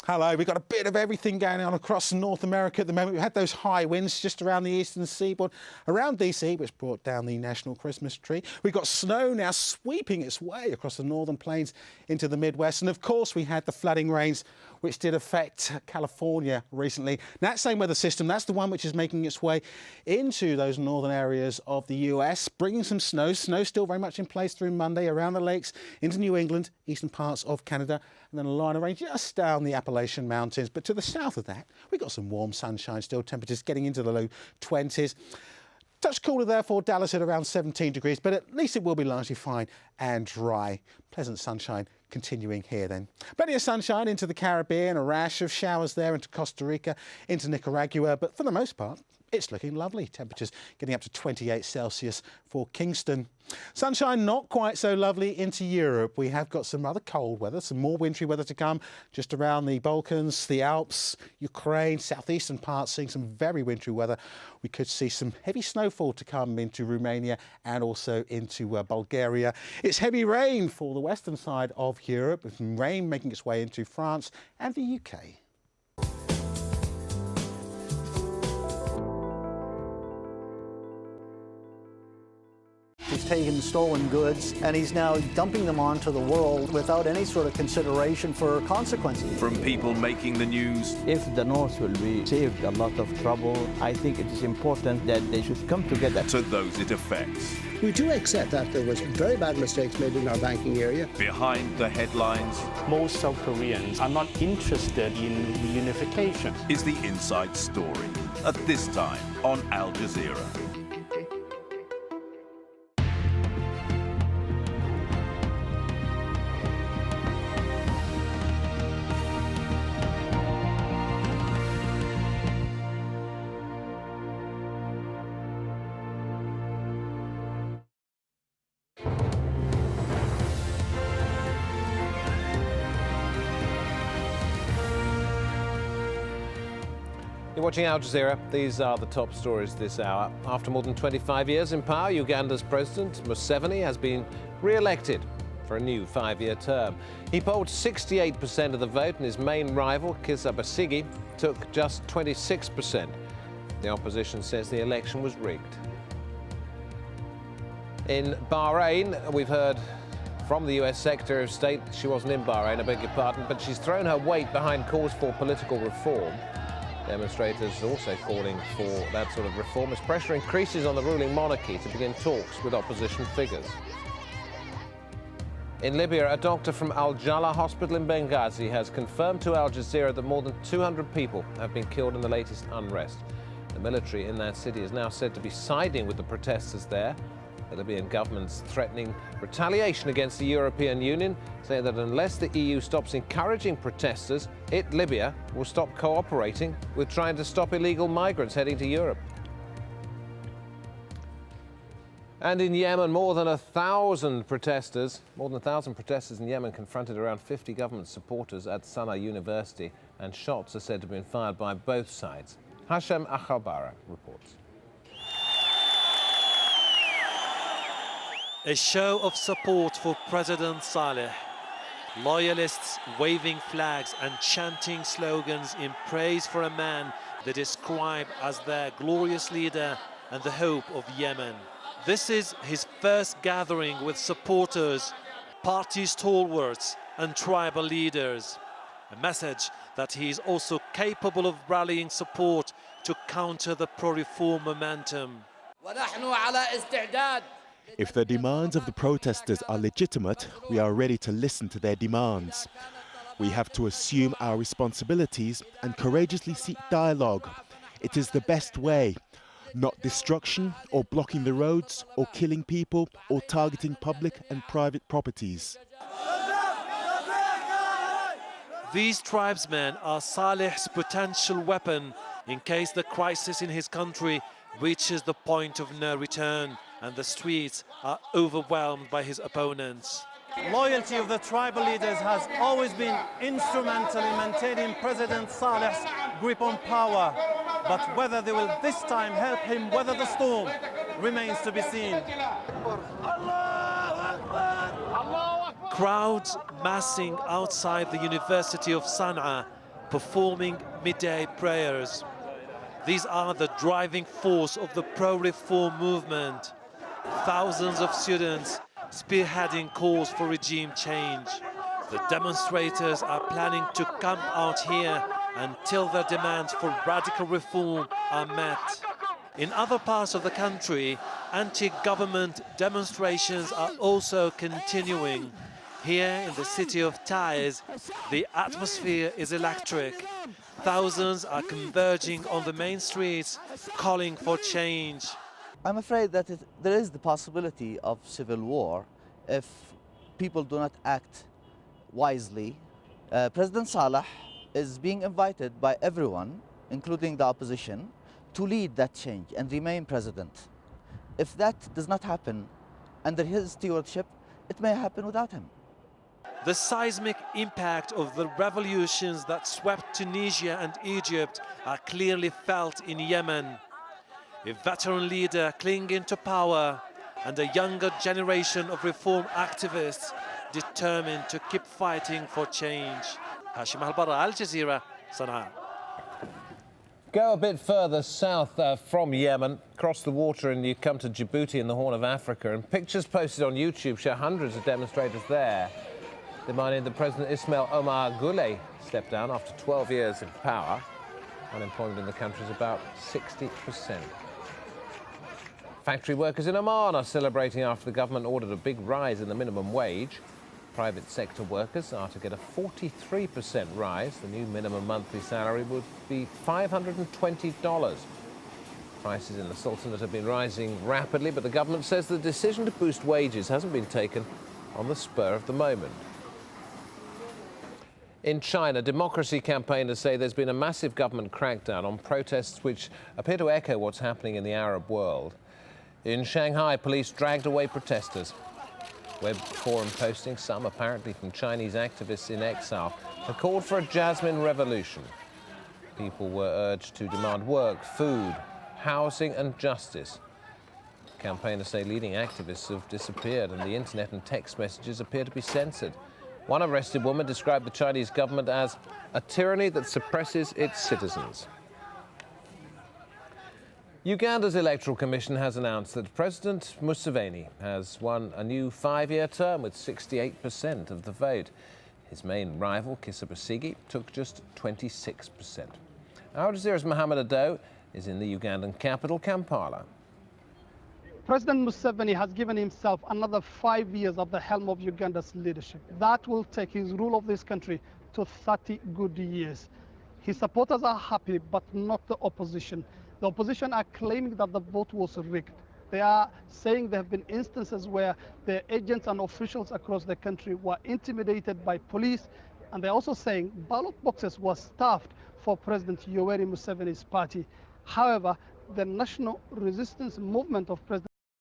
Hello, we've got a bit of everything going on across North America at the moment. We've had those high winds just around the eastern seaboard, around DC, which brought down the national Christmas tree. We've got snow now sweeping its way across the northern plains into the Midwest. And of course, we had the flooding rains, which did affect California recently. That same weather system, that's the one which is making its way into those northern areas of the US, bringing some snow. Snow still very much in place through Monday around the lakes, into New England, eastern parts of Canada, and then a line of rain just down the Appalachian Mountains. But to the south of that, we've got some warm sunshine still, temperatures getting into the low 20s. Touch cooler there for Dallas at around 17 degrees, but at least it will be largely fine and dry. Pleasant sunshine continuing here then. Plenty of sunshine into the Caribbean, a rash of showers there into Costa Rica, into Nicaragua, but for the most part, it's looking lovely. Temperatures getting up to 28 Celsius for Kingston. Sunshine not quite so lovely into Europe. We have got some rather cold weather, some more wintry weather to come just around the Balkans, the Alps, Ukraine, southeastern parts, seeing some very wintry weather. We could see some heavy snowfall to come into Romania and also into Bulgaria. It's heavy rain for the western side of Europe, with some rain making its way into France and the UK. He's taken stolen goods and he's now dumping them onto the world without any sort of consideration for consequences. From people making the news. If the North will be saved a lot of trouble, I think it is important that they should come together. To those it affects. We do accept that there was very bad mistakes made in our banking area. Behind the headlines. Most South Koreans are not interested in reunification. Is the inside story. At this time on Al Jazeera. You're watching Al Jazeera. These are the top stories this hour. After more than 25 years in power, Uganda's President Museveni has been re-elected for a new 5-year term. He polled 68% of the vote, and his main rival, Kizza Besigye, took just 26%. The opposition says the election was rigged. In Bahrain, we've heard from the US Secretary of State. She wasn't in Bahrain, I beg your pardon, but she's thrown her weight behind calls for political reform. Demonstrators also calling for that sort of reform as pressure increases on the ruling monarchy to begin talks with opposition figures. In Libya, a doctor from Al-Jala hospital in Benghazi has confirmed to Al Jazeera that more than 200 people have been killed in the latest unrest. The military in that city is now said to be siding with the protesters there. The Libyan government's threatening retaliation against the European Union, saying that unless the EU stops encouraging protesters, Libya, will stop cooperating with trying to stop illegal migrants heading to Europe. And in Yemen, more than 1,000 protesters in Yemen confronted around 50 government supporters at Sana'a University, and shots are said to have been fired by both sides. Hashem Akhabara reports. A show of support for President Saleh. Loyalists waving flags and chanting slogans in praise for a man they describe as their glorious leader and the hope of Yemen. This is his first gathering with supporters, party stalwarts and tribal leaders. A message that he is also capable of rallying support to counter the pro-reform momentum. If the demands of the protesters are legitimate, we are ready to listen to their demands. We have to assume our responsibilities and courageously seek dialogue. It is the best way, not destruction or blocking the roads or killing people or targeting public and private properties. These tribesmen are Saleh's potential weapon in case the crisis in his country reaches the point of no return and the streets are overwhelmed by his opponents. Loyalty of the tribal leaders has always been instrumental in maintaining President Saleh's grip on power. But whether they will this time help him weather the storm remains to be seen. Crowds massing outside the University of Sana'a performing midday prayers. These are the driving force of the pro-reform movement. Thousands of students spearheading calls for regime change. The demonstrators are planning to camp out here until their demands for radical reform are met. In other parts of the country, anti-government demonstrations are also continuing. Here in the city of Taiz, the atmosphere is electric. Thousands are converging on the main streets, calling for change. I'm afraid that there is the possibility of civil war if people do not act wisely. President Saleh is being invited by everyone, including the opposition, to lead that change and remain president. If that does not happen under his stewardship, it may happen without him. The seismic impact of the revolutions that swept Tunisia and Egypt are clearly felt in Yemen. A veteran leader clinging to power and a younger generation of reform activists determined to keep fighting for change. Hashim Al-Barra, AlJazeera, Sana'a. Go a bit further south from Yemen, cross the water, and you come to Djibouti in the Horn of Africa. And pictures posted on YouTube show hundreds of demonstrators there demanding that President Ismail Omar Guelleh step down after 12 years in power. Unemployment in the country is about 60%. Factory workers in Oman are celebrating after the government ordered a big rise in the minimum wage. Private sector workers are to get a 43% rise. The new minimum monthly salary would be $520. Prices in the Sultanate have been rising rapidly, but the government says the decision to boost wages hasn't been taken on the spur of the moment. In China, democracy campaigners say there's been a massive government crackdown on protests which appear to echo what's happening in the Arab world. In Shanghai, police dragged away protesters. Web forum postings, some apparently from Chinese activists in exile, have called for a Jasmine revolution. People were urged to demand work, food, housing and justice. Campaigners say leading activists have disappeared and the internet and text messages appear to be censored. One arrested woman described the Chinese government as a tyranny that suppresses its citizens. Uganda's Electoral Commission has announced that President Museveni has won a new 5-year term with 68% of the vote. His main rival, Kizza Besigye, took just 26%. Al Jazeera's Mohammed Ado is in the Ugandan capital, Kampala. President Museveni has given himself another 5 years at the helm of Uganda's leadership. That will take his rule of this country to 30 good years. His supporters are happy, but not the opposition. The opposition are claiming that the vote was rigged. They are saying there have been instances where their agents and officials across the country were intimidated by police, and they're also saying ballot boxes were stuffed for President Yoweri Museveni's party. However, the national resistance movement of President